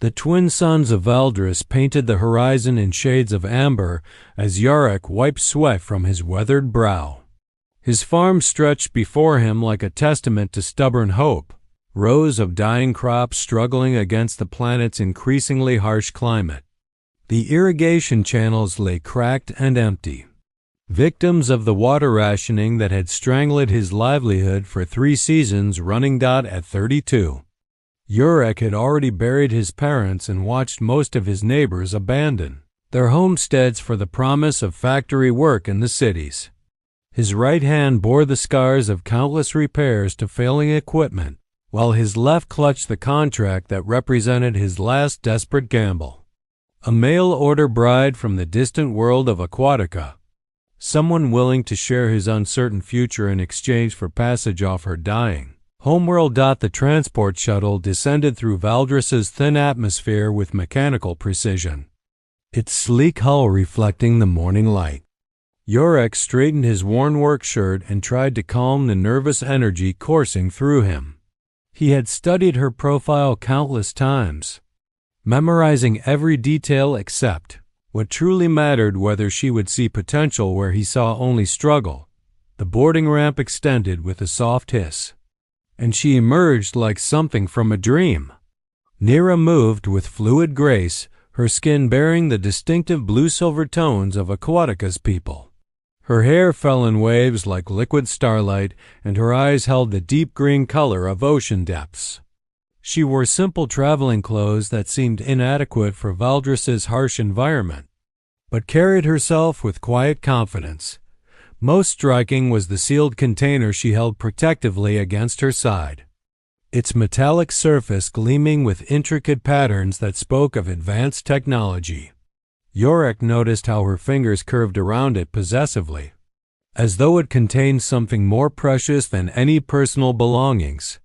The twin sons of Valdris painted the horizon in shades of amber as Yorick wiped sweat from his weathered brow. His farm stretched before him like a testament to stubborn hope, rows of dying crops struggling against the planet's increasingly harsh climate. The irrigation channels lay cracked and empty, victims of the water rationing that had strangled his livelihood for 3 seasons running at 32. Yorick had already buried his parents and watched most of his neighbors abandon their homesteads for the promise of factory work in the cities. His right hand bore the scars of countless repairs to failing equipment, while his left clutched the contract that represented his last desperate gamble. A mail-order bride from the distant world of Aquatica, someone willing to share his uncertain future in exchange for passage off her dying homeworld. The transport shuttle descended through Valdris's thin atmosphere with mechanical precision, its sleek hull reflecting the morning light. Yorick straightened his worn work shirt and tried to calm the nervous energy coursing through him. He had studied her profile countless times, memorizing every detail except what truly mattered, whether she would see potential where he saw only struggle. The boarding ramp extended with a soft hiss, and she emerged like something from a dream. Nira moved with fluid grace, her skin bearing the distinctive blue-silver tones of Aquatica's people. Her hair fell in waves like liquid starlight, and her eyes held the deep green color of ocean depths. She wore simple traveling clothes that seemed inadequate for Valdris's harsh environment, but carried herself with quiet confidence. Most striking was the sealed container she held protectively against her side, its metallic surface gleaming with intricate patterns that spoke of advanced technology. Yorick noticed how her fingers curved around it possessively, as though it contained something more precious than any personal belongings.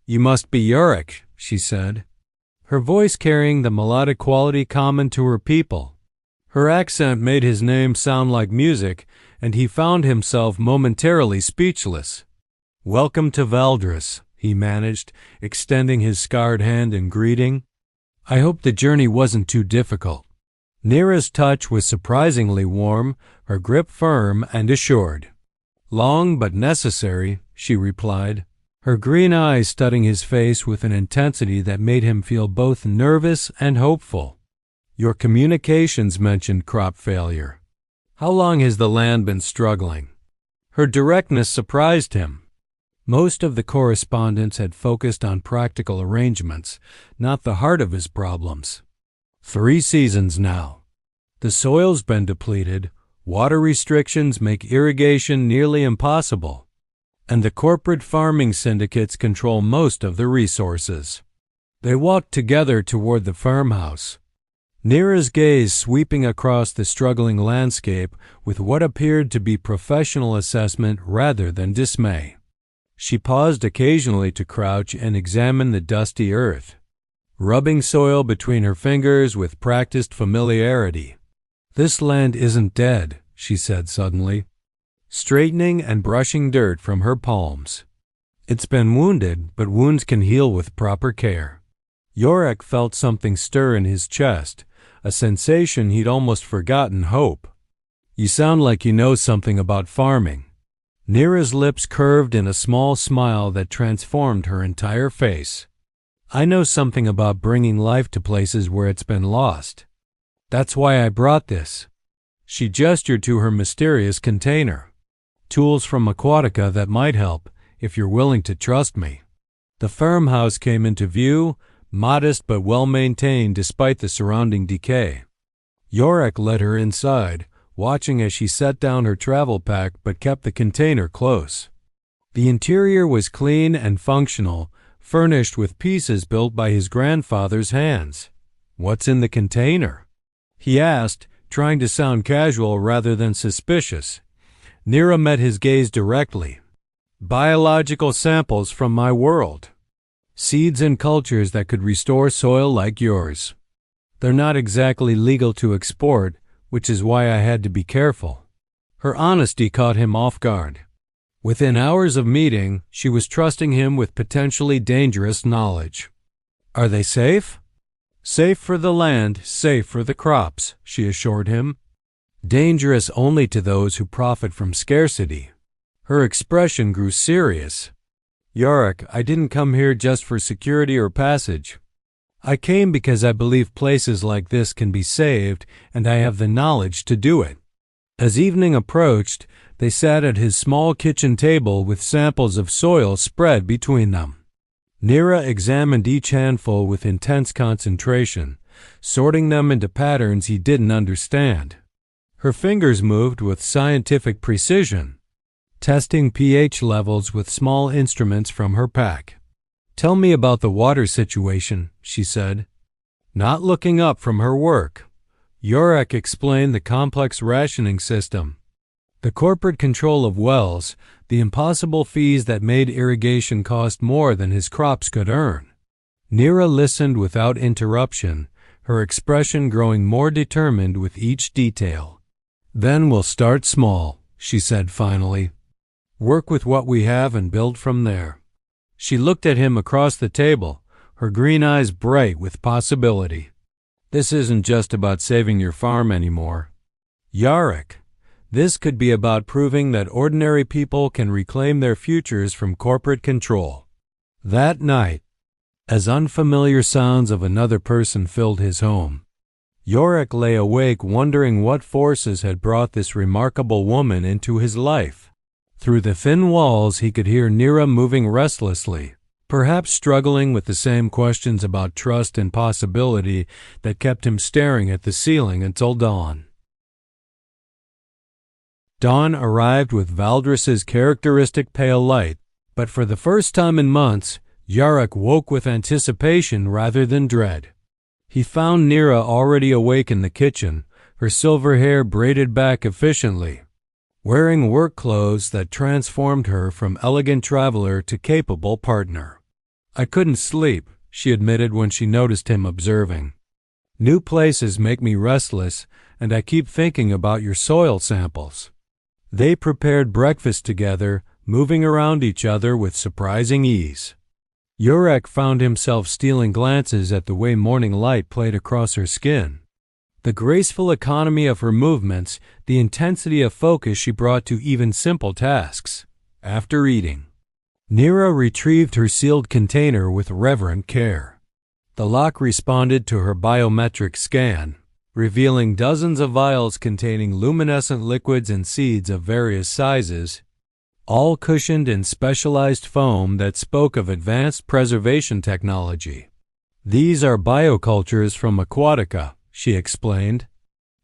"You must be Yorick," she said, her voice carrying the melodic quality common to her people. Her accent made his name sound like music, and he found himself momentarily speechless. "Welcome to Valdris," he managed, extending his scarred hand in greeting. "I hope the journey wasn't too difficult." Nira's touch was surprisingly warm, her grip firm and assured. "Long but necessary," she replied, her green eyes studying his face with an intensity that made him feel both nervous and hopeful. "Your communications mentioned crop failure. How long has the land been struggling?" Her directness surprised him. Most of the correspondence had focused on practical arrangements, not the heart of his problems. 3 seasons now. The soil's been depleted, water restrictions make irrigation nearly impossible, and the corporate farming syndicates control most of the resources. They walked together toward the farmhouse, Nira's gaze sweeping across the struggling landscape with what appeared to be professional assessment rather than dismay. She paused occasionally to crouch and examine the dusty earth, rubbing soil between her fingers with practiced familiarity. "This land isn't dead," she said suddenly, straightening and brushing dirt from her palms. "It's been wounded, but wounds can heal with proper care." Yorick felt something stir in his chest, a sensation he'd almost forgotten hope. "You sound like you know something about farming." Nira's lips curved in a small smile that transformed her entire face. "I know something about bringing life to places where it's been lost. That's why I brought this." She gestured to her mysterious container. "Tools from Aquatica that might help, if you're willing to trust me." The farmhouse came into view, modest but well-maintained despite the surrounding decay. Yorick led her inside, watching as she set down her travel pack but kept the container close. The interior was clean and functional, furnished with pieces built by his grandfather's hands. "What's in the container?" he asked, trying to sound casual rather than suspicious. Nira met his gaze directly. "Biological samples from my world. Seeds and cultures that could restore soil like yours. They're not exactly legal to export, which is why I had to be careful." Her honesty caught him off guard. Within hours of meeting, she was trusting him with potentially dangerous knowledge. "Are they safe?" Safe for the land, safe for the crops, she assured him. Dangerous only to those who profit from scarcity. Her expression grew serious. Yorick, I didn't come here just for security or passage. I came because I believe places like this can be saved, and I have the knowledge to do it. As evening approached, they sat at his small kitchen table with samples of soil spread between them. Nira examined each handful with intense concentration, sorting them into patterns he didn't understand. Her fingers moved with scientific precision, testing pH levels with small instruments from her pack. Tell me about the water situation, she said. Not looking up from her work, Yorick explained the complex rationing system. The corporate control of wells, the impossible fees that made irrigation cost more than his crops could earn. Nira listened without interruption, her expression growing more determined with each detail. Then we'll start small, she said finally. Work with what we have and build from there. She looked at him across the table, her green eyes bright with possibility. This isn't just about saving your farm anymore. Yorick, this could be about proving that ordinary people can reclaim their futures from corporate control. That night, as unfamiliar sounds of another person filled his home, Yorick lay awake wondering what forces had brought this remarkable woman into his life. Through the thin walls he could hear Nira moving restlessly, perhaps struggling with the same questions about trust and possibility that kept him staring at the ceiling until dawn. Dawn arrived with Valdris's characteristic pale light, but for the first time in months, Yorick woke with anticipation rather than dread. He found Nira already awake in the kitchen, her silver hair braided back efficiently, wearing work clothes that transformed her from elegant traveler to capable partner. I couldn't sleep, she admitted when she noticed him observing. New places make me restless, and I keep thinking about your soil samples. They prepared breakfast together, moving around each other with surprising ease. Yorick found himself stealing glances at the way morning light played across her skin. The graceful economy of her movements, the intensity of focus she brought to even simple tasks. After eating, Nira retrieved her sealed container with reverent care. The lock responded to her biometric scan, revealing dozens of vials containing luminescent liquids and seeds of various sizes, all cushioned in specialized foam that spoke of advanced preservation technology. These are biocultures from Aquatica, she explained,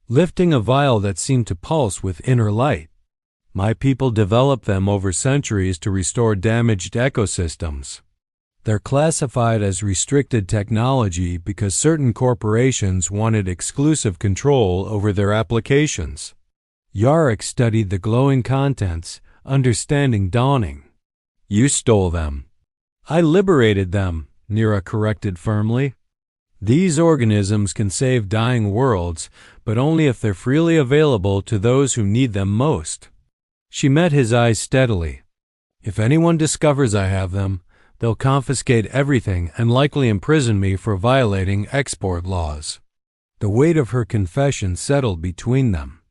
lifting a vial that seemed to pulse with inner light. My people developed them over centuries to restore damaged ecosystems. They're classified as restricted technology because certain corporations wanted exclusive control over their applications. Yorick studied the glowing contents, understanding dawning. You stole them. I liberated them, Nira corrected firmly. These organisms can save dying worlds, but only if they're freely available to those who need them most. She met his eyes steadily. If anyone discovers I have them, they'll confiscate everything and likely imprison me for violating export laws. The weight of her confession settled between them.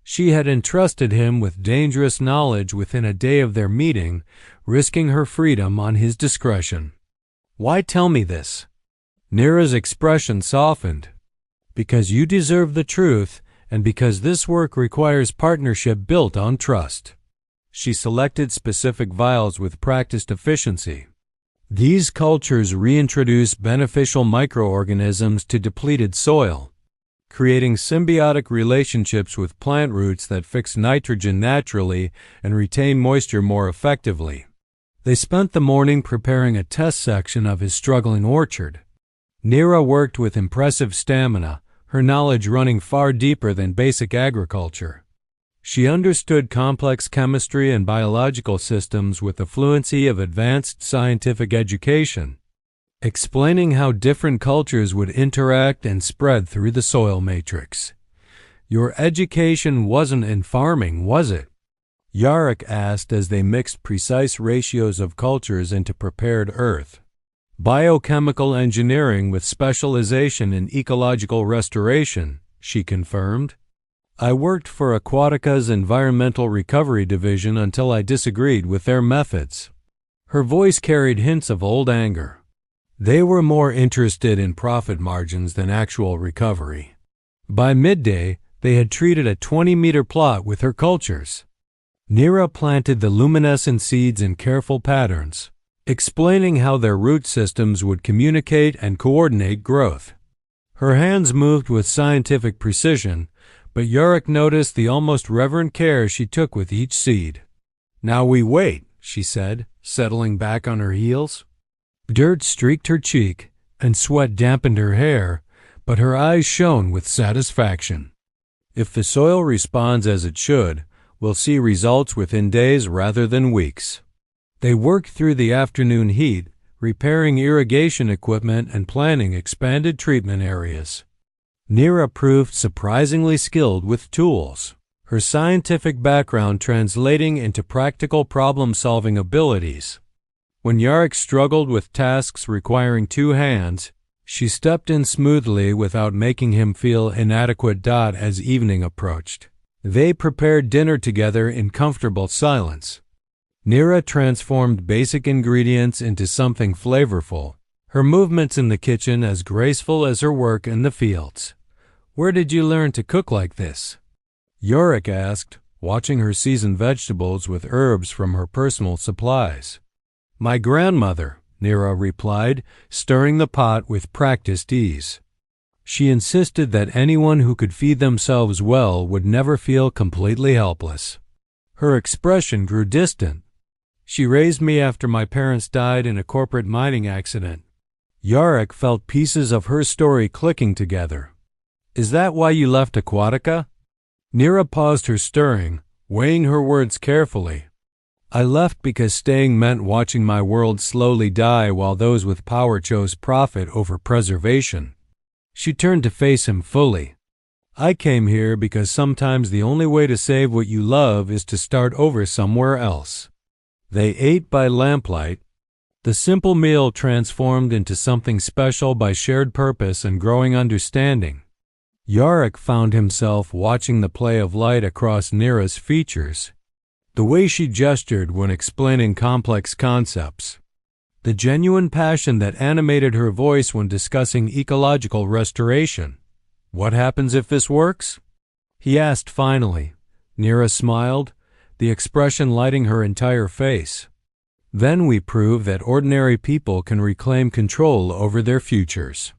She had entrusted him with dangerous knowledge within a day of their meeting, risking her freedom on his discretion. Why tell me this? Nira's expression softened. Because you deserve the truth, and because this work requires partnership built on trust. She selected specific vials with practiced efficiency. These cultures reintroduce beneficial microorganisms to depleted soil, creating symbiotic relationships with plant roots that fix nitrogen naturally and retain moisture more effectively. They spent the morning preparing a test section of his struggling orchard. Nira worked with impressive stamina, her knowledge running far deeper than basic agriculture. She understood complex chemistry and biological systems with the fluency of advanced scientific education, explaining how different cultures would interact and spread through the soil matrix. Your education wasn't in farming, was it? Yorick asked as they mixed precise ratios of cultures into prepared earth. Biochemical engineering with specialization in ecological restoration, she confirmed. I worked for Aquatica's environmental recovery division until I disagreed with their methods. Her voice carried hints of old anger. They were more interested in profit margins than actual recovery. By midday, they had treated a 20-meter plot with her cultures. Neera planted the luminescent seeds in careful patterns, explaining how their root systems would communicate and coordinate growth. Her hands moved with scientific precision, but Yorick noticed the almost reverent care she took with each seed. Now we wait, she said, settling back on her heels. Dirt streaked her cheek, and sweat dampened her hair, but her eyes shone with satisfaction. If the soil responds as it should, we'll see results within days rather than weeks. They worked through the afternoon heat, repairing irrigation equipment and planning expanded treatment areas. Neera proved surprisingly skilled with tools, her scientific background translating into practical problem-solving abilities. When Yorick struggled with tasks requiring two hands, she stepped in smoothly without making him feel inadequate. As evening approached, they prepared dinner together in comfortable silence. Neera transformed basic ingredients into something flavorful, her movements in the kitchen as graceful as her work in the fields. Where did you learn to cook like this? Yorick asked, watching her season vegetables with herbs from her personal supplies. My grandmother, Neera replied, stirring the pot with practiced ease. She insisted that anyone who could feed themselves well would never feel completely helpless. Her expression grew distant. She raised me after my parents died in a corporate mining accident. Yorick felt pieces of her story clicking together. Is that why you left Aquatica? Neera paused her stirring, weighing her words carefully. I left because staying meant watching my world slowly die while those with power chose profit over preservation. She turned to face him fully. I came here because sometimes the only way to save what you love is to start over somewhere else. They ate by lamplight. The simple meal transformed into something special by shared purpose and growing understanding. Yorick found himself watching the play of light across Neera's features, the way she gestured when explaining complex concepts, the genuine passion that animated her voice when discussing ecological restoration. What happens if this works? He asked finally. Neera smiled, the expression lighting her entire face. Then we prove that ordinary people can reclaim control over their futures.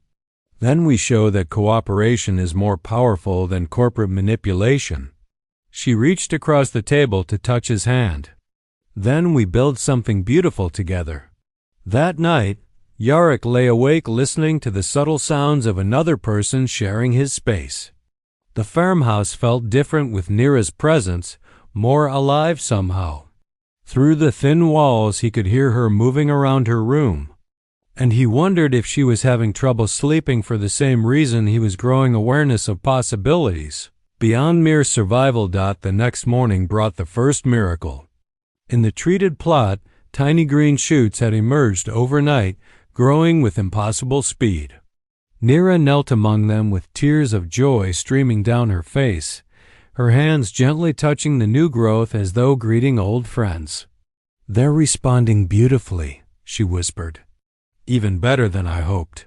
Then we show that cooperation is more powerful than corporate manipulation. She reached across the table to touch his hand. Then we build something beautiful together. That night, Yorick lay awake listening to the subtle sounds of another person sharing his space. The farmhouse felt different with Neera's presence, more alive somehow. Through the thin walls he could hear her moving around her room, and he wondered if she was having trouble sleeping for the same reason he was growing awareness of possibilities beyond mere survival. The next morning brought the first miracle. In the treated plot, tiny green shoots had emerged overnight, growing with impossible speed. Neera knelt among them with tears of joy streaming down her face, her hands gently touching the new growth as though greeting old friends. They're responding beautifully, she whispered. Even better than I hoped.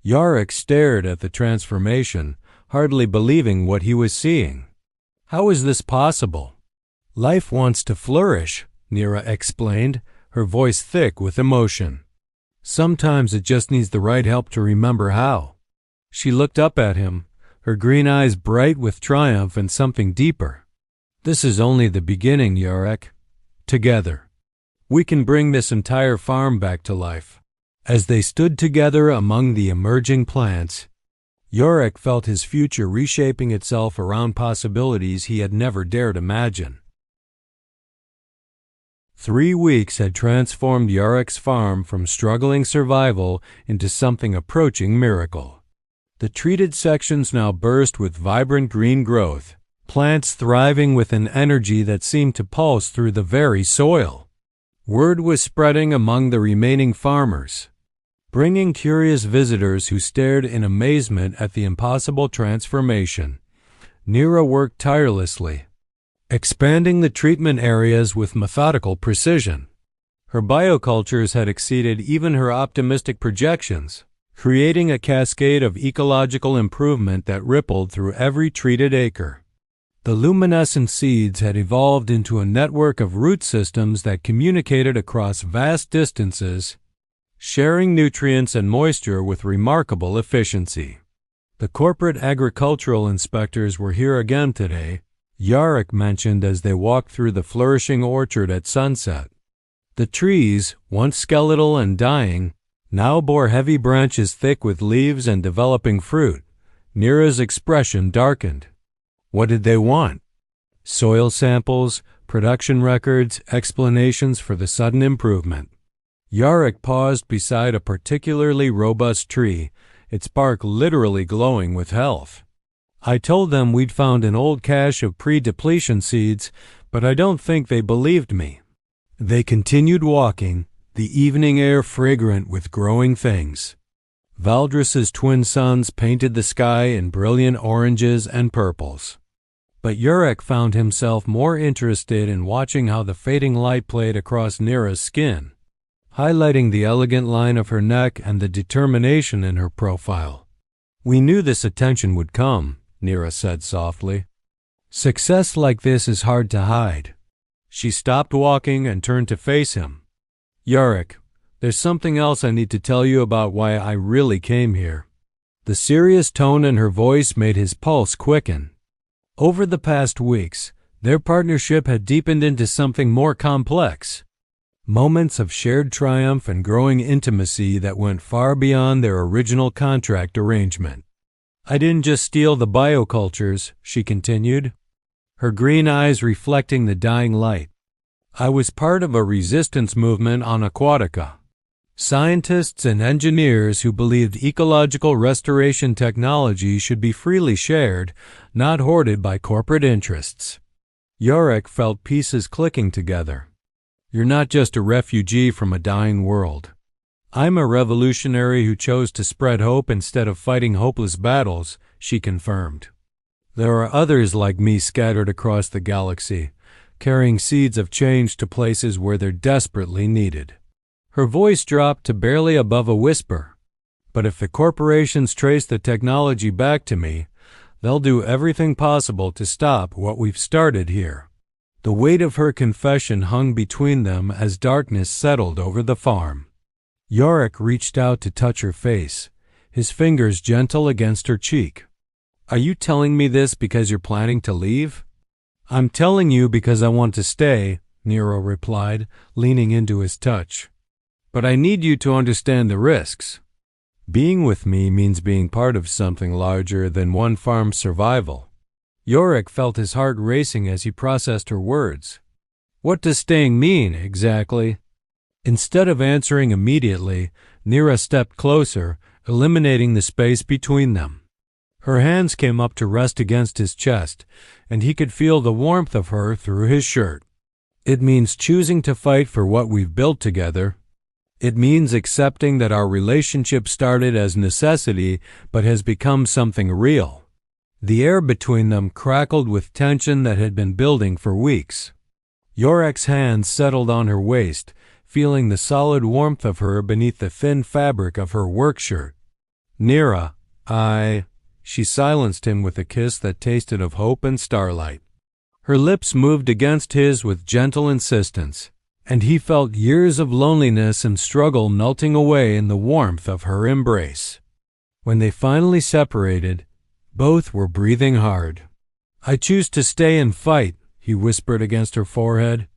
Yorick stared at the transformation, hardly believing what he was seeing. How is this possible? Life wants to flourish, Neera explained, her voice thick with emotion. Sometimes it just needs the right help to remember how. She looked up at him, her green eyes bright with triumph and something deeper. This is only the beginning, Yorick. Together, we can bring this entire farm back to life. As they stood together among the emerging plants, Yorick felt his future reshaping itself around possibilities he had never dared imagine. 3 weeks had transformed Yorick's farm from struggling survival into something approaching miracle. The treated sections now burst with vibrant green growth, plants thriving with an energy that seemed to pulse through the very soil. Word was spreading among the remaining farmers. bringing curious visitors who stared in amazement at the impossible transformation. Nira worked tirelessly, expanding the treatment areas with methodical precision. Her biocultures had exceeded even her optimistic projections, creating a cascade of ecological improvement that rippled through every treated acre. The luminescent seeds had evolved into a network of root systems that communicated across vast distances, sharing nutrients and moisture with remarkable efficiency. The corporate agricultural inspectors were here again today, Yarrick mentioned as they walked through the flourishing orchard at sunset. The trees, once skeletal and dying, now bore heavy branches thick with leaves and developing fruit. Nira's expression darkened. What did they want? Soil samples, production records, explanations for the sudden improvement. Yarrick paused beside a particularly robust tree, its bark literally glowing with health. I told them we'd found an old cache of pre-depletion seeds, but I don't think they believed me. They continued walking, the evening air fragrant with growing things. Valdris's twin suns painted the sky in brilliant oranges and purples. But Yarrick found himself more interested in watching how the fading light played across Nira's skin, highlighting the elegant line of her neck and the determination in her profile. We knew this attention would come, Nira said softly. Success like this is hard to hide. She stopped walking and turned to face him. Yarrick, there's something else I need to tell you about why I really came here. The serious tone in her voice made his pulse quicken. Over the past weeks, their partnership had deepened into something more complex. Moments of shared triumph and growing intimacy that went far beyond their original contract arrangement. I didn't just steal the biocultures, she continued, her green eyes reflecting the dying light. I was part of a resistance movement on Aquatica. Scientists and engineers who believed ecological restoration technology should be freely shared, not hoarded by corporate interests. Yarrick felt pieces clicking together. You're not just a refugee from a dying world. I'm a revolutionary who chose to spread hope instead of fighting hopeless battles, she confirmed. There are others like me scattered across the galaxy, carrying seeds of change to places where they're desperately needed. Her voice dropped to barely above a whisper. But if the corporations trace the technology back to me, they'll do everything possible to stop what we've started here. The weight of her confession hung between them as darkness settled over the farm. Yarrick reached out to touch her face, his fingers gentle against her cheek. Are you telling me this because you're planning to leave? I'm telling you because I want to stay, Nira replied, leaning into his touch. But I need you to understand the risks. Being with me means being part of something larger than one farm's survival. Yarrick felt his heart racing as he processed her words. What does staying mean, exactly? Instead of answering immediately, Nira stepped closer, eliminating the space between them. Her hands came up to rest against his chest, and he could feel the warmth of her through his shirt. It means choosing to fight for what we've built together. It means accepting that our relationship started as necessity but has become something real. The air between them crackled with tension that had been building for weeks. Yarrick's hands settled on her waist, feeling the solid warmth of her beneath the thin fabric of her work shirt. Nira, She silenced him with a kiss that tasted of hope and starlight. Her lips moved against his with gentle insistence, and he felt years of loneliness and struggle melting away in the warmth of her embrace. When they finally separated, both were breathing hard. I choose to stay and fight, he whispered against her forehead.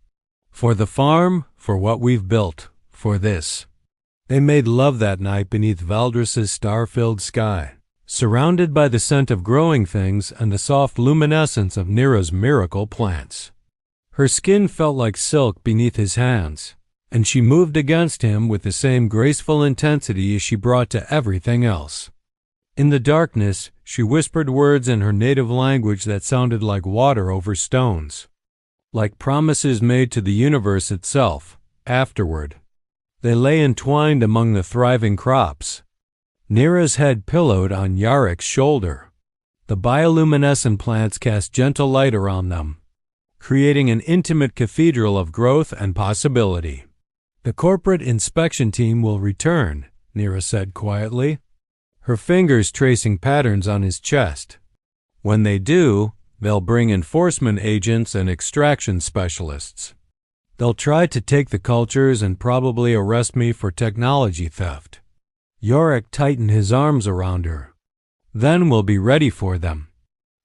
For the farm, for what we've built, for this. They made love that night beneath Valdris's star-filled sky, surrounded by the scent of growing things and the soft luminescence of Nira's miracle plants. Her skin felt like silk beneath his hands, and she moved against him with the same graceful intensity she brought to everything else. In the darkness, she whispered words in her native language that sounded like water over stones, like promises made to the universe itself, afterward. They lay entwined among the thriving crops. Nira's head pillowed on Yarek's shoulder. The bioluminescent plants cast gentle light around them, creating an intimate cathedral of growth and possibility. "The corporate inspection team will return," Nira said quietly, her fingers tracing patterns on his chest. "When they do, they'll bring enforcement agents and extraction specialists. They'll try to take the cultures and probably arrest me for technology theft." Yarek tightened his arms around her. "Then we'll be ready for them."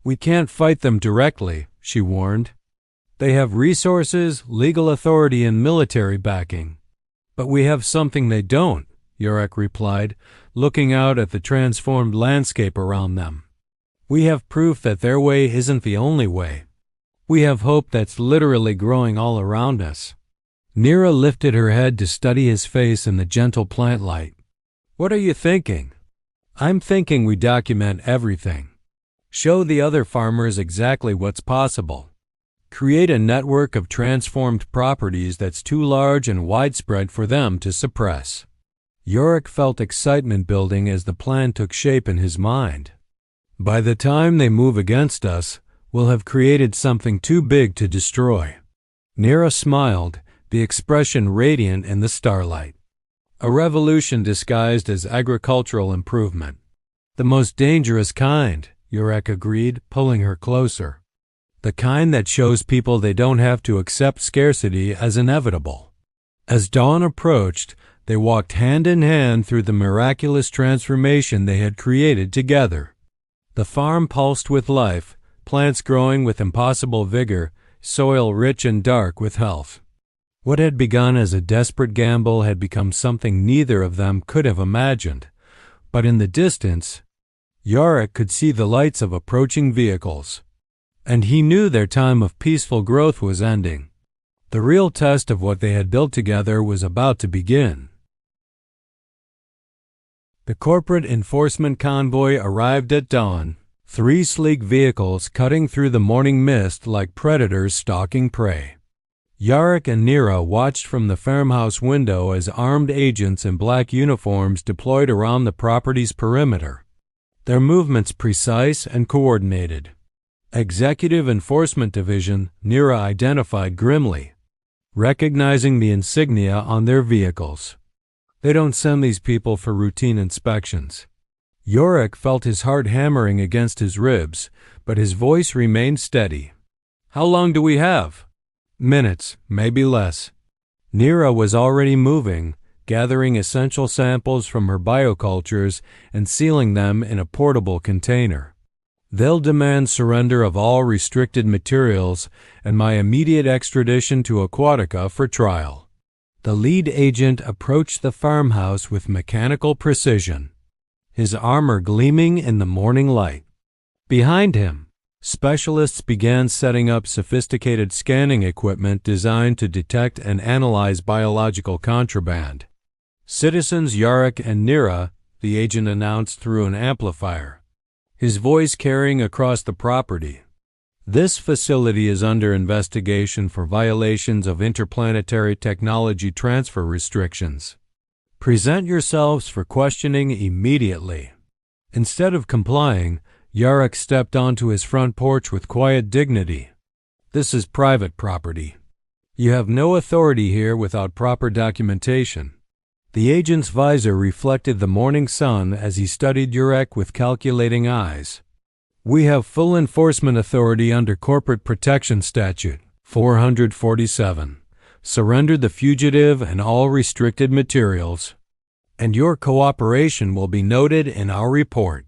"We can't fight them directly," she warned. "They have resources, legal authority, and military backing." "But we have something they don't," Yarek replied, looking out at the transformed landscape around them. "We have proof that their way isn't the only way. We have hope that's literally growing all around us." Nira lifted her head to study his face in the gentle plant light. "What are you thinking?" "I'm thinking we document everything. Show the other farmers exactly what's possible. Create a network of transformed properties that's too large and widespread for them to suppress." Yorick felt excitement building as the plan took shape in his mind. "By the time they move against us, we'll have created something too big to destroy." Nira smiled, the expression radiant in the starlight. "A revolution disguised as agricultural improvement." "The most dangerous kind," Yurek agreed, pulling her closer. "The kind that shows people they don't have to accept scarcity as inevitable." As dawn approached, they walked hand in hand through the miraculous transformation they had created together. The farm pulsed with life, plants growing with impossible vigor, soil rich and dark with health. What had begun as a desperate gamble had become something neither of them could have imagined. But in the distance, Yarick could see the lights of approaching vehicles. And he knew their time of peaceful growth was ending. The real test of what they had built together was about to begin. The corporate enforcement convoy arrived at dawn, 3 sleek vehicles cutting through the morning mist like predators stalking prey. Yarick and Nira watched from the farmhouse window as armed agents in black uniforms deployed around the property's perimeter, their movements precise and coordinated. Executive Enforcement Division, Nira identified grimly, recognizing the insignia on their vehicles. "They don't send these people for routine inspections." Yorick felt his heart hammering against his ribs, but his voice remained steady. "How long do we have?" "Minutes, maybe less." Nira was already moving, gathering essential samples from her biocultures and sealing them in a portable container. "They'll demand surrender of all restricted materials and my immediate extradition to Aquatica for trial." The lead agent approached the farmhouse with mechanical precision, his armor gleaming in the morning light. Behind him, specialists began setting up sophisticated scanning equipment designed to detect and analyze biological contraband. "Citizens Yarick and Nira," the agent announced through an amplifier, his voice carrying across the property. "This facility is under investigation for violations of interplanetary technology transfer restrictions. Present yourselves for questioning immediately." Instead of complying, Yarick stepped onto his front porch with quiet dignity. "This is private property. You have no authority here without proper documentation." The agent's visor reflected the morning sun as he studied Yarick with calculating eyes. "We have full enforcement authority under Corporate Protection Statute 447. Surrender the fugitive and all restricted materials. And your cooperation will be noted in our report."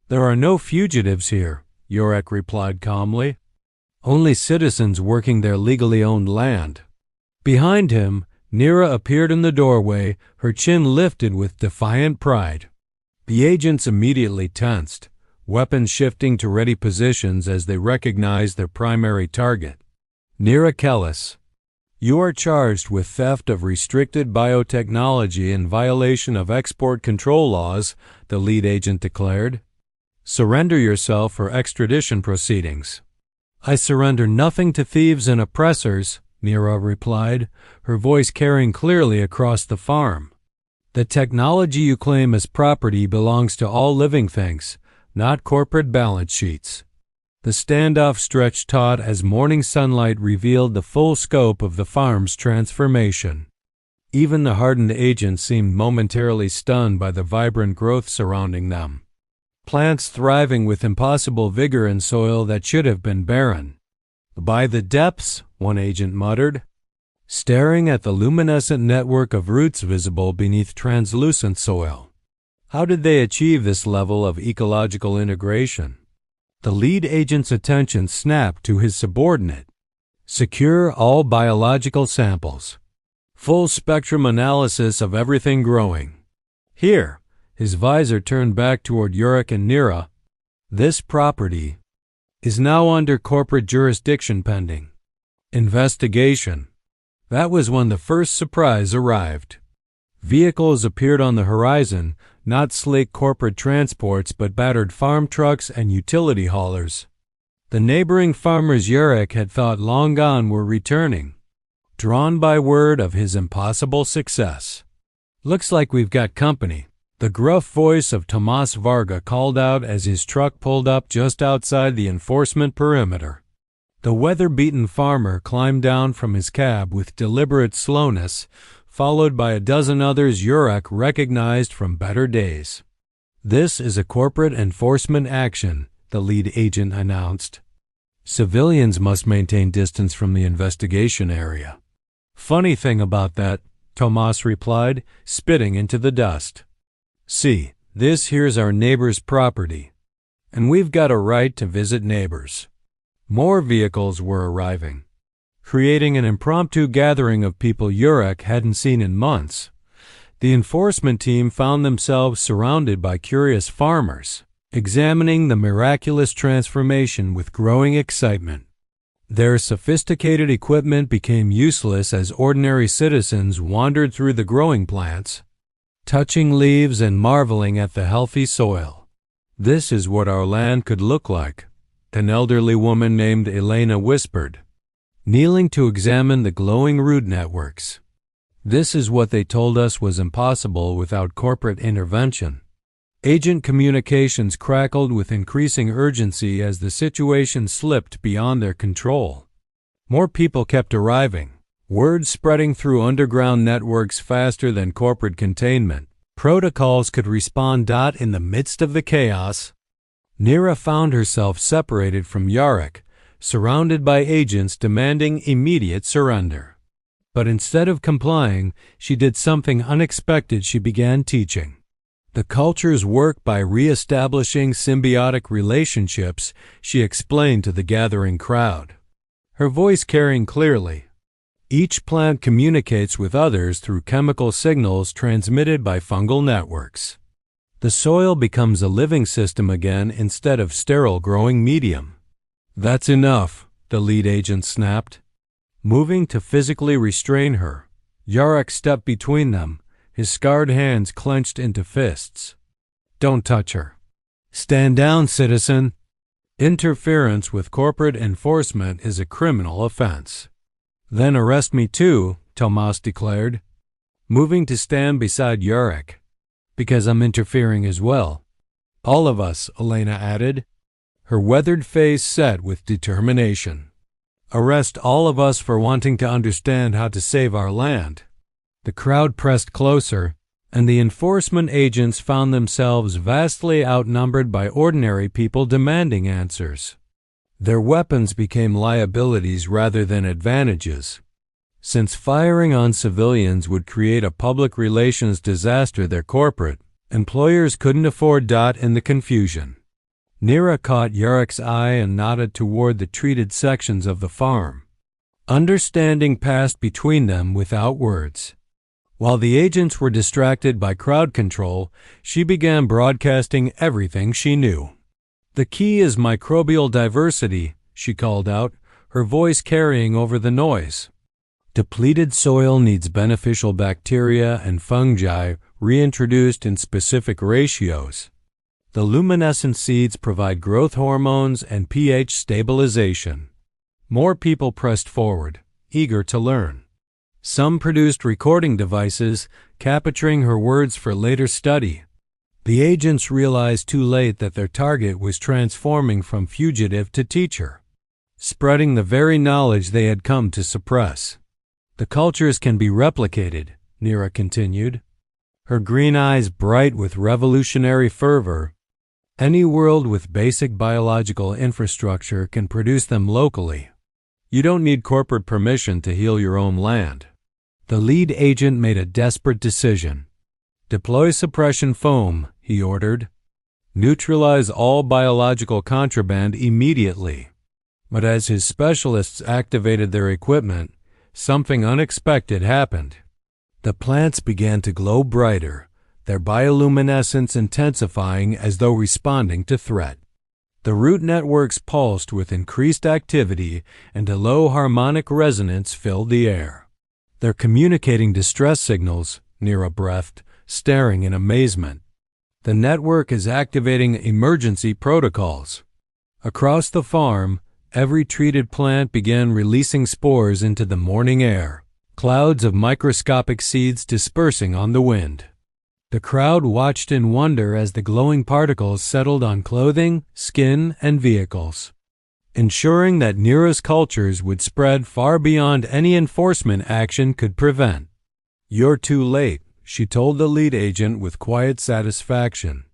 "There are no fugitives here," Yorick replied calmly. "Only citizens working their legally owned land." Behind him, Nira appeared in the doorway, her chin lifted with defiant pride. The agents immediately tensed, weapons shifting to ready positions as they recognized their primary target. "Nira Kellis, you are charged with theft of restricted biotechnology in violation of export control laws," the lead agent declared. "Surrender yourself for extradition proceedings." "I surrender nothing to thieves and oppressors," Nira replied, her voice carrying clearly across the farm. The technology you claim as property belongs to all living things, not corporate balance sheets. The standoff stretched taut as morning sunlight revealed the full scope of the farm's transformation. Even the hardened agents seemed momentarily stunned by the vibrant growth surrounding them. Plants thriving with impossible vigor in soil that should have been barren. By the depths, one agent muttered, staring at the luminescent network of roots visible beneath translucent soil. How did they achieve this level of ecological integration? The lead agent's attention snapped to his subordinate. Secure all biological samples. Full spectrum analysis of everything growing. Here, his visor turned back toward Yurik and Nira. This property is now under corporate jurisdiction pending investigation. That was when the first surprise arrived. Vehicles appeared on the horizon, not sleek corporate transports but battered farm trucks and utility haulers. The neighboring farmers Yurik had thought long gone were returning, drawn by word of his impossible success. Looks like we've got company, the gruff voice of Tomas Varga called out as his truck pulled up just outside the enforcement perimeter. The weather-beaten farmer climbed down from his cab with deliberate slowness, followed by a dozen others Yurik recognized from better days. This is a corporate enforcement action, the lead agent announced. Civilians must maintain distance from the investigation area. Funny thing about that, Tomas replied, spitting into the dust. See, this here's our neighbor's property, and we've got a right to visit neighbors. More vehicles were arriving, creating an impromptu gathering of people Yurik hadn't seen in months. The enforcement team found themselves surrounded by curious farmers, examining the miraculous transformation with growing excitement. Their sophisticated equipment became useless as ordinary citizens wandered through the growing plants, touching leaves and marveling at the healthy soil. This is what our land could look like, an elderly woman named Elena whispered, kneeling to examine the glowing root networks. This is what they told us was impossible without corporate intervention. Agent communications crackled with increasing urgency as the situation slipped beyond their control. More people kept arriving, word spreading through underground networks faster than corporate containment. Protocols could respond. In the midst of the chaos, Nira found herself separated from Yurik, surrounded by agents demanding immediate surrender. But instead of complying, she did something unexpected. She began teaching. The culture's work by re-establishing symbiotic relationships, she explained to the gathering crowd, her voice carrying clearly. Each plant communicates with others through chemical signals transmitted by fungal networks. The soil becomes a living system again instead of sterile growing medium. That's enough, the lead agent snapped. Moving to physically restrain her, Yurik stepped between them, his scarred hands clenched into fists. Don't touch her. Stand down, citizen. Interference with corporate enforcement is a criminal offense. Then arrest me too, Tomas declared, moving to stand beside Yurik. Because I'm interfering as well. All of us, Elena added, her weathered face set with determination. Arrest all of us for wanting to understand how to save our land. The crowd pressed closer, and the enforcement agents found themselves vastly outnumbered by ordinary people demanding answers. Their weapons became liabilities rather than advantages. Since firing on civilians would create a public relations disaster, their corporate employers couldn't afford. In the confusion, Nira caught Yurik's eye and nodded toward the treated sections of the farm. Understanding passed between them without words. While the agents were distracted by crowd control, she began broadcasting everything she knew. The key is microbial diversity, she called out, her voice carrying over the noise. Depleted soil needs beneficial bacteria and fungi reintroduced in specific ratios. The luminescent seeds provide growth hormones and pH stabilization. More people pressed forward, eager to learn. Some produced recording devices, capturing her words for later study. The agents realized too late that their target was transforming from fugitive to teacher, spreading the very knowledge they had come to suppress. The cultures can be replicated, Nira continued, her green eyes bright with revolutionary fervor. Any world with basic biological infrastructure can produce them locally. You don't need corporate permission to heal your own land. The lead agent made a desperate decision. Deploy suppression foam, he ordered. Neutralize all biological contraband immediately. But as his specialists activated their equipment, something unexpected happened. The plants began to glow brighter, their bioluminescence intensifying as though responding to threat. The root networks pulsed with increased activity, and a low harmonic resonance filled the air. They're communicating distress signals, Nira breathed, staring in amazement. The network is activating emergency protocols. Across the farm, every treated plant began releasing spores into the morning air, clouds of microscopic seeds dispersing on the wind. The crowd watched in wonder as the glowing particles settled on clothing, skin, and vehicles, ensuring that Nira's cultures would spread far beyond any enforcement action could prevent. You're too late, she told the lead agent with quiet satisfaction.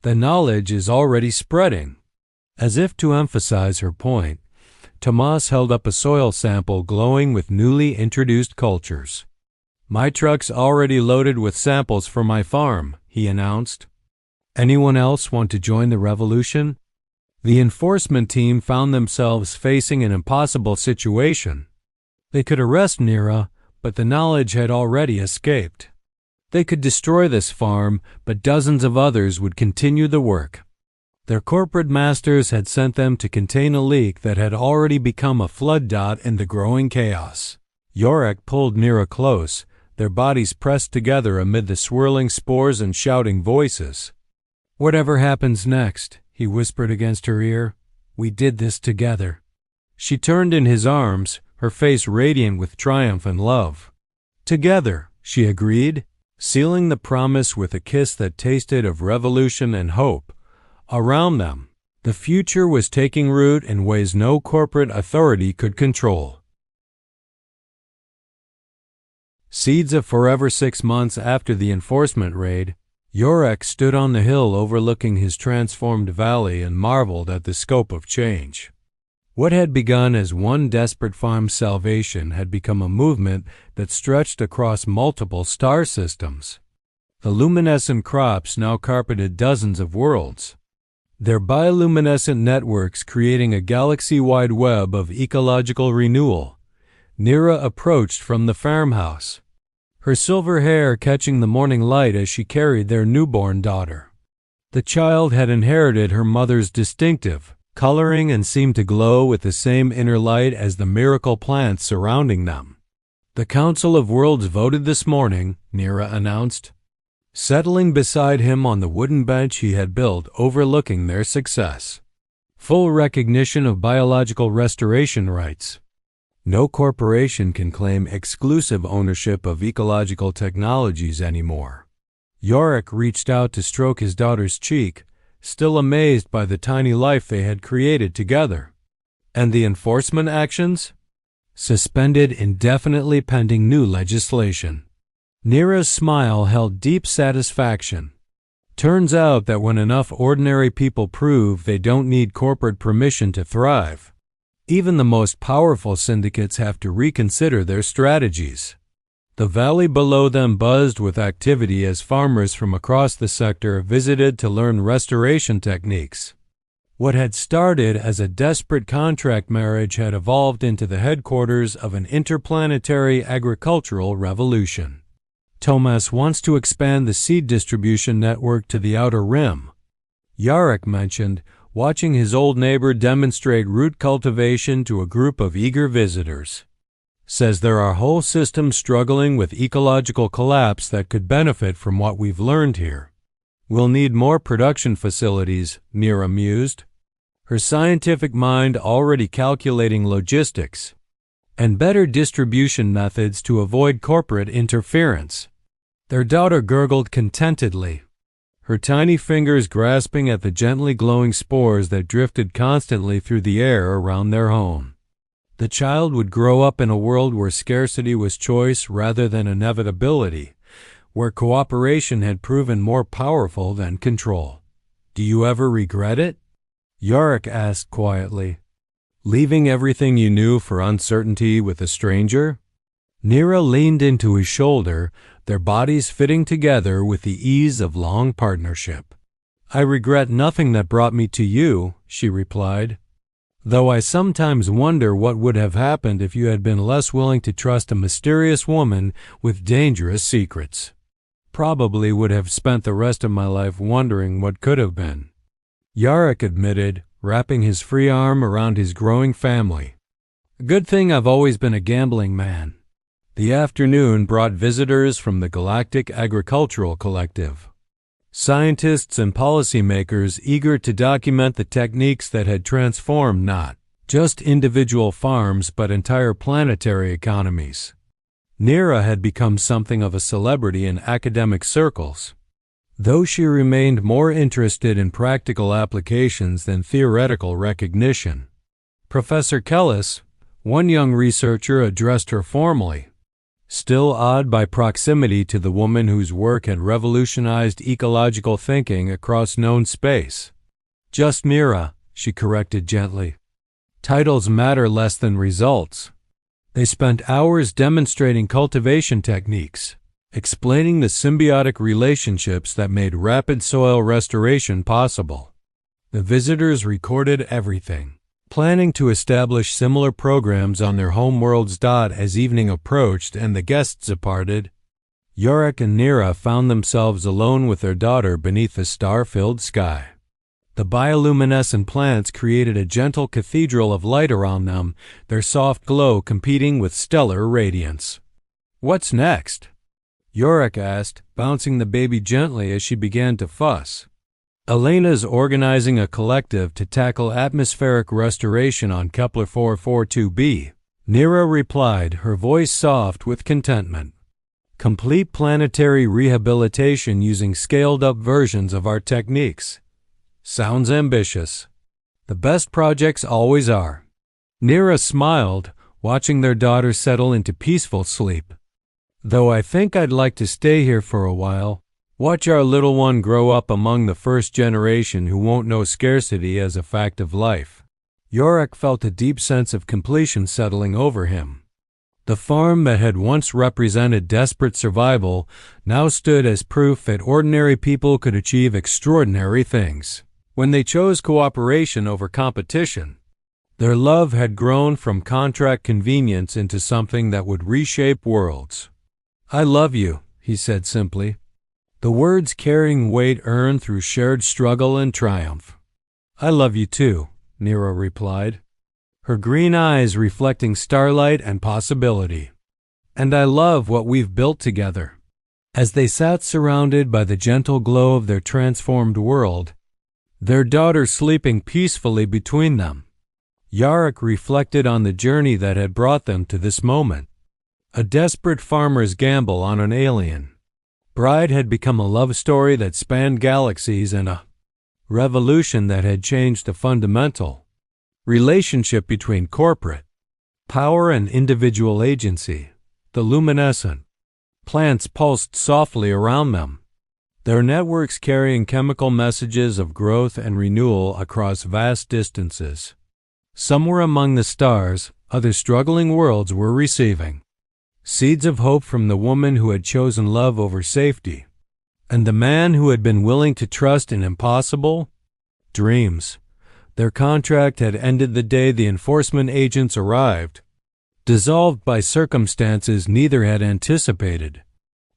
The knowledge is already spreading. As if to emphasize her point, Tomas held up a soil sample glowing with newly introduced cultures. My truck's already loaded with samples for my farm, he announced. Anyone else want to join the revolution? The enforcement team found themselves facing an impossible situation. They could arrest Nira, but the knowledge had already escaped. They could destroy this farm, but dozens of others would continue the work. Their corporate masters had sent them to contain a leak that had already become a flood dot in the growing chaos. Yorick pulled Nira close, their bodies pressed together amid the swirling spores and shouting voices. Whatever happens next, he whispered against her ear, we did this together. She turned in his arms, her face radiant with triumph and love. Together, she agreed, sealing the promise with a kiss that tasted of revolution and hope. Around them, the future was taking root in ways no corporate authority could control. Seeds of forever 6 months after the enforcement raid, Yorick stood on the hill overlooking his transformed valley and marveled at the scope of change. What had begun as one desperate farm's salvation had become a movement that stretched across multiple star systems. The luminescent crops now carpeted dozens of worlds, their bioluminescent networks creating a galaxy-wide web of ecological renewal. Nira approached from the farmhouse, her silver hair catching the morning light as she carried their newborn daughter. The child had inherited her mother's distinctive coloring and seemed to glow with the same inner light as the miracle plants surrounding them. The Council of Worlds voted this morning, Nira announced, settling beside him on the wooden bench he had built overlooking their success. Full recognition of biological restoration rights. No corporation can claim exclusive ownership of ecological technologies anymore. Yorick reached out to stroke his daughter's cheek, still amazed by the tiny life they had created together. And the enforcement actions? Suspended indefinitely pending new legislation. Nira's smile held deep satisfaction. Turns out that when enough ordinary people prove they don't need corporate permission to thrive, even the most powerful syndicates have to reconsider their strategies. The valley below them buzzed with activity as farmers from across the sector visited to learn restoration techniques. What had started as a desperate contract marriage had evolved into the headquarters of an interplanetary agricultural revolution. Tomas wants to expand the seed distribution network to the outer rim, Yorick mentioned, watching his old neighbor demonstrate root cultivation to a group of eager visitors. Says there are whole systems struggling with ecological collapse that could benefit from what we've learned here. We'll need more production facilities, Nira mused, her scientific mind already calculating logistics. and better distribution methods to avoid corporate interference. Their daughter gurgled contentedly, her tiny fingers grasping at the gently glowing spores that drifted constantly through the air around their home. The child would grow up in a world where scarcity was choice rather than inevitability, where cooperation had proven more powerful than control. "Do you ever regret it?" Yarick asked quietly. "Leaving everything you knew for uncertainty with a stranger?" Nira leaned into his shoulder, their bodies fitting together with the ease of long partnership. "I regret nothing that brought me to you," she replied, "though I sometimes wonder what would have happened if you had been less willing to trust a mysterious woman with dangerous secrets. Probably would have spent the rest of my life wondering what could have been," Yarick admitted, wrapping his free arm around his growing family. "Good thing I've always been a gambling man." The afternoon brought visitors from the Galactic Agricultural Collective. Scientists and policymakers eager to document the techniques that had transformed not just individual farms but entire planetary economies. Nira had become something of a celebrity in academic circles, though she remained more interested in practical applications than theoretical recognition. Professor Kellis, one young researcher, addressed her formally, still awed by proximity to the woman whose work had revolutionized ecological thinking across known space. "Just Mira," she corrected gently. "Titles matter less than results." They spent hours demonstrating cultivation techniques, explaining the symbiotic relationships that made rapid soil restoration possible. The visitors recorded everything, planning to establish similar programs on their homeworlds. As evening approached and the guests departed, Yarick and Nira found themselves alone with their daughter beneath the star-filled sky. The bioluminescent plants created a gentle cathedral of light around them, their soft glow competing with stellar radiance. "What's next?" Yarick asked, bouncing the baby gently as she began to fuss. "Elena's organizing a collective to tackle atmospheric restoration on Kepler 442b, Nira replied, her voice soft with contentment. "Complete planetary rehabilitation using scaled-up versions of our techniques. Sounds ambitious. The best projects always are." Nira smiled, watching their daughter settle into peaceful sleep. "Though I think I'd like to stay here for a while. Watch our little one grow up among the first generation who won't know scarcity as a fact of life." Yarick felt a deep sense of completion settling over him. The farm that had once represented desperate survival now stood as proof that ordinary people could achieve extraordinary things when they chose cooperation over competition. Their love had grown from contract convenience into something that would reshape worlds. "I love you," he said simply, the words carrying weight earned through shared struggle and triumph. "I love you too," Nira replied, her green eyes reflecting starlight and possibility. "And I love what we've built together." As they sat surrounded by the gentle glow of their transformed world, their daughter sleeping peacefully between them, Yarick reflected on the journey that had brought them to this moment. A desperate farmer's gamble on an alien. Bride had become a love story that spanned galaxies, and a revolution that had changed the fundamental relationship between corporate power and individual agency. The luminescent plants pulsed softly around them, their networks carrying chemical messages of growth and renewal across vast distances. Somewhere among the stars, other struggling worlds were receiving seeds of hope from the woman who had chosen love over safety, and the man who had been willing to trust in impossible dreams. Their contract had ended the day the enforcement agents arrived, dissolved by circumstances neither had anticipated.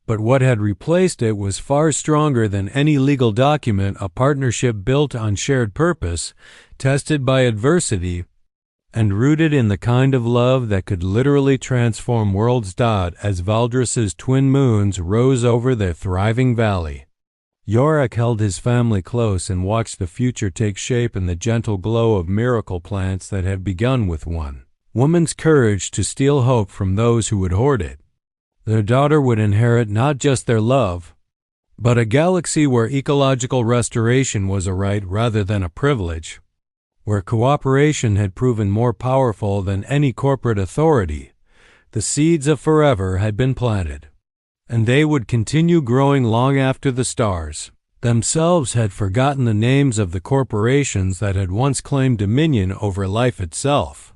But what had replaced it was far stronger than any legal document, a partnership built on shared purpose, tested by adversity, and rooted in the kind of love that could literally transform worlds. As Valdris's twin moons rose over their thriving valley, Yarick held his family close and watched the future take shape in the gentle glow of miracle plants that had begun with one woman's courage to steal hope from those who would hoard it. Their daughter would inherit not just their love, but a galaxy where ecological restoration was a right rather than a privilege, where cooperation had proven more powerful than any corporate authority. The seeds of forever had been planted, and they would continue growing long after the stars themselves had forgotten the names of the corporations that had once claimed dominion over life itself.